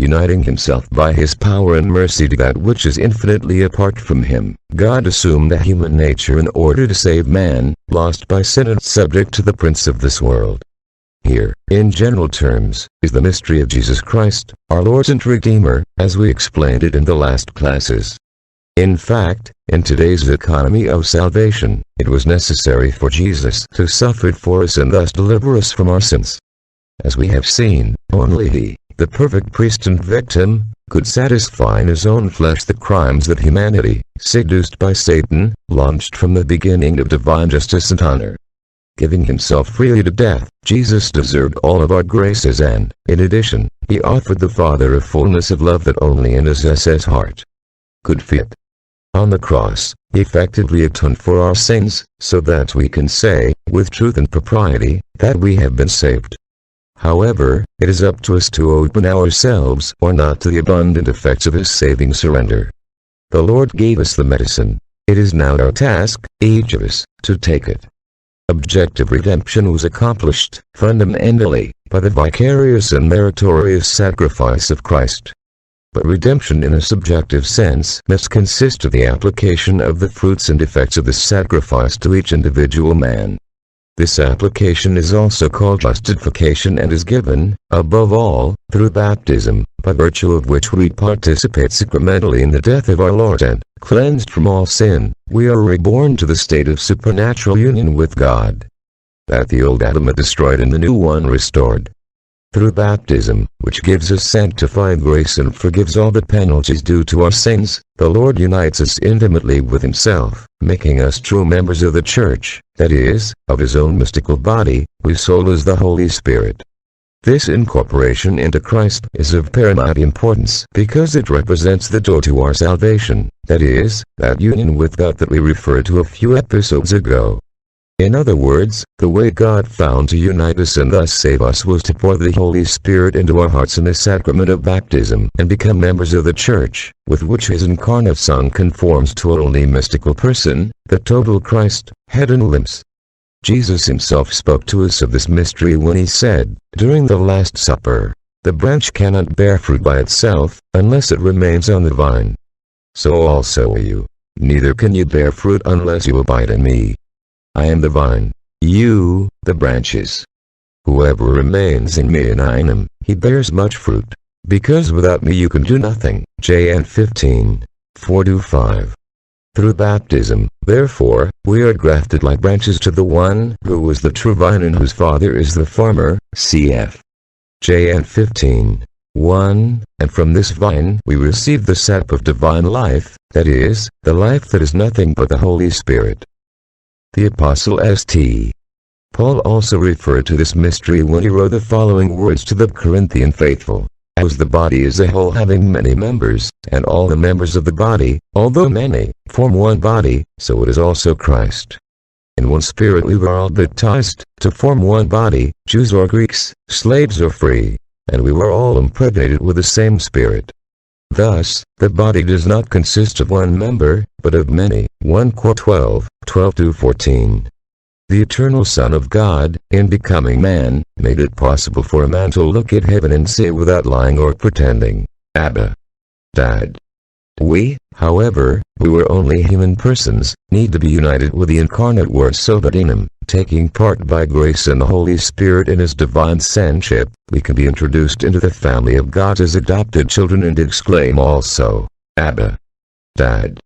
uniting himself by his power and mercy to that which is infinitely apart from him. God assumed a human nature in order to save man, lost by sin and subject to the prince of this world. Here, in general terms, is the mystery of Jesus Christ, our Lord and Redeemer, as we explained it in the last classes. In fact, in today's economy of salvation, it was necessary for Jesus to suffer for us and thus deliver us from our sins. As we have seen, only He, the perfect priest and victim, could satisfy in His own flesh the crimes that humanity, seduced by Satan, launched from the beginning of divine justice and honor. Giving Himself freely to death, Jesus deserved all of our graces and, in addition, He offered the Father a fullness of love that only in His SS heart could fit. On the cross, He effectively atoned for our sins, so that we can say, with truth and propriety, that we have been saved. However, it is up to us to open ourselves or not to the abundant effects of His saving surrender. The Lord gave us the medicine. It is now our task, each of us, to take it. Objective redemption was accomplished, fundamentally, by the vicarious and meritorious sacrifice of Christ. But redemption in a subjective sense must consist of the application of the fruits and effects of this sacrifice to each individual man. This application is also called justification and is given, above all, through baptism, by virtue of which we participate sacramentally in the death of our Lord and, cleansed from all sin, we are reborn to the state of supernatural union with God. That the old Adam is destroyed and the new one restored. Through baptism, which gives us sanctifying grace and forgives all the penalties due to our sins, the Lord unites us intimately with Himself, making us true members of the Church, that is, of His own mystical body, whose soul is the Holy Spirit. This incorporation into Christ is of paramount importance because it represents the door to our salvation, that is, that union with God that we referred to a few episodes ago. In other words, the way God found to unite us and thus save us was to pour the Holy Spirit into our hearts in the sacrament of baptism and become members of the Church, with which His incarnate Son conforms to a only mystical person, the total Christ, head and limbs. Jesus Himself spoke to us of this mystery when He said, during the Last Supper, "The branch cannot bear fruit by itself, unless it remains on the vine. So also are you. Neither can you bear fruit unless you abide in me. I am the vine, you, the branches. Whoever remains in me and I in him, he bears much fruit. Because without me you can do nothing." John 15, 4-5. Through baptism, therefore, we are grafted like branches to the one who is the true vine and whose Father is the farmer, cf. John 15, 1, and from this vine we receive the sap of divine life, that is, the life that is nothing but the Holy Spirit. The Apostle St. Paul also referred to this mystery when he wrote the following words to the Corinthian faithful: "As the body is a whole having many members, and all the members of the body, although many, form one body, so it is also Christ. In one Spirit we were all baptized, to form one body, Jews or Greeks, slaves or free, and we were all impregnated with the same Spirit. Thus, the body does not consist of one member, but of many." 1 Cor 12, 12-14. The eternal Son of God, in becoming man, made it possible for a man to look at heaven and say without lying or pretending, "Abba, Dad." We, however, who were only human persons, need to be united with the incarnate Word so that in Him, taking part by grace and the Holy Spirit in His divine sonship, we can be introduced into the family of God as adopted children and exclaim also, "Abba, Dad."